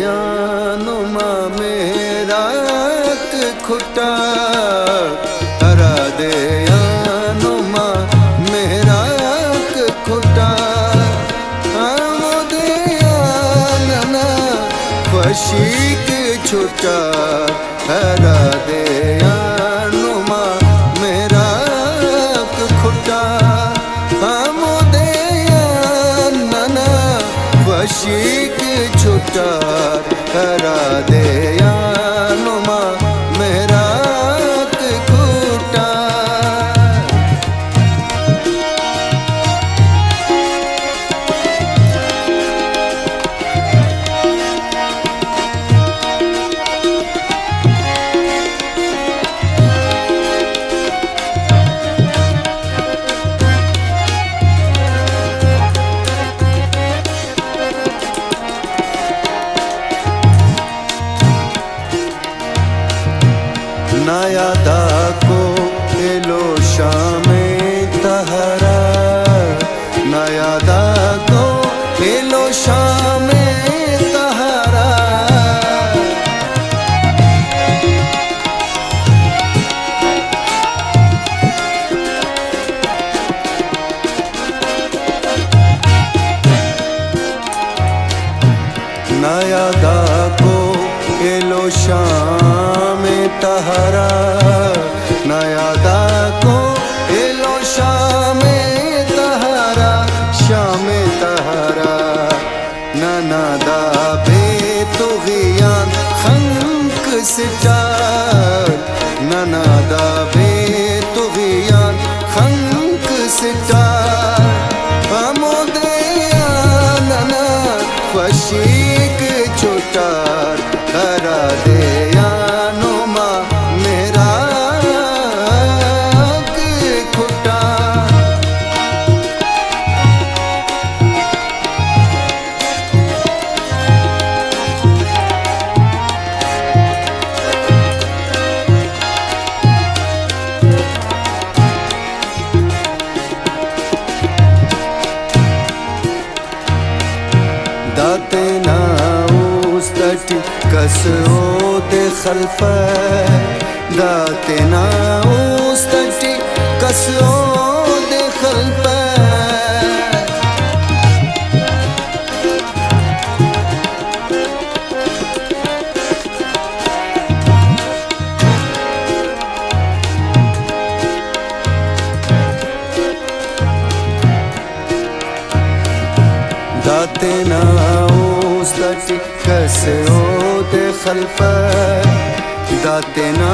राधेयानुमा मेरा खुटा राधेयानुमा मेरा खुटा आमुदयानना वशीक छुटा राधेयानुमा मेरा खुटा आमुदयानना वशीक छुटा राधेयानुमा मेरा खुटा। नायादा को एलो शामे तहरा नायादा को एलो शामे तहरा नायादा को एलो शामे तहरा नायादा को एलो शामे तहरा शामे तहरा ननादा बेतुगियान खंक सितार ननादा बेतुगियान खंक सितार आमुदयानना वशीक छुटार राधेयानुमा मेरा खुटा। दाते ना उस्तटी कसो दे खल्फा दाते ना उस्तटी कसो दे खल्फा दाते ना उस्तटी कसो दे खल्फा दाते ना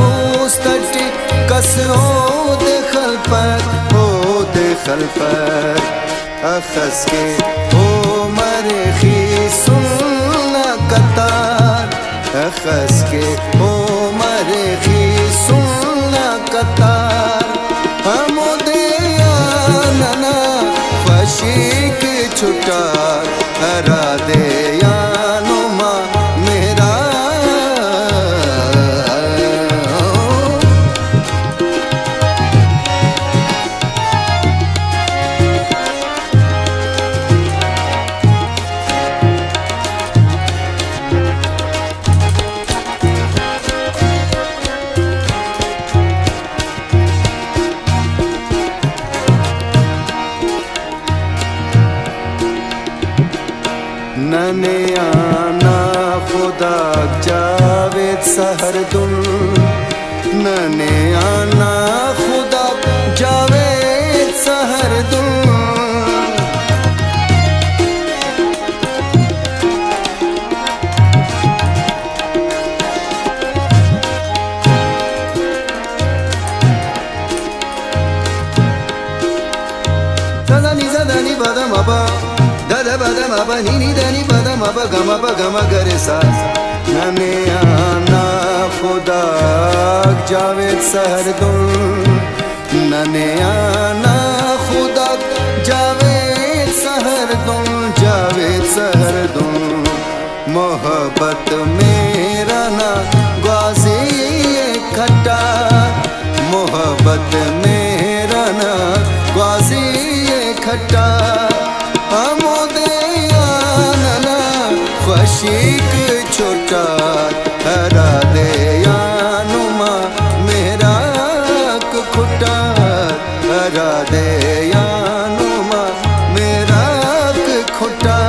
उस्तटी कसो दे खल्फा ओ दे खल्फा अखस के ओ मरखी सुनना कतार अखस के ओ मरखी सुनना कतार आमुदयानना वशीक छुटा राधेयानुमा मेरा नने आना खुदा जावेद सहरदुल नने आना खुदा जावेद सहरदुल मप नी नी द नी पद मप गम गरे सा नने आना खुदा जावेद सहरदुल नने आना खुदा जावेद सहरदुल मोहब्बत मेरा ना ग्वाज़ी खट्टा मोहब्बत मेरा ना ग्वाज़ी खट्टा आमोदे आनना ख़ुशीक छोटा हरा दे यानुमा मेरा खुटा हरा दे यानुमा मेरा खुटा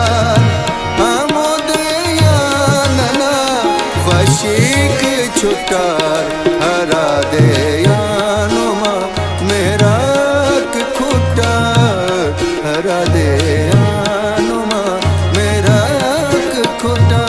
छुटार हरा दे यानुमा मेरा खुटार हरा दे यानुमा मेरा खुटार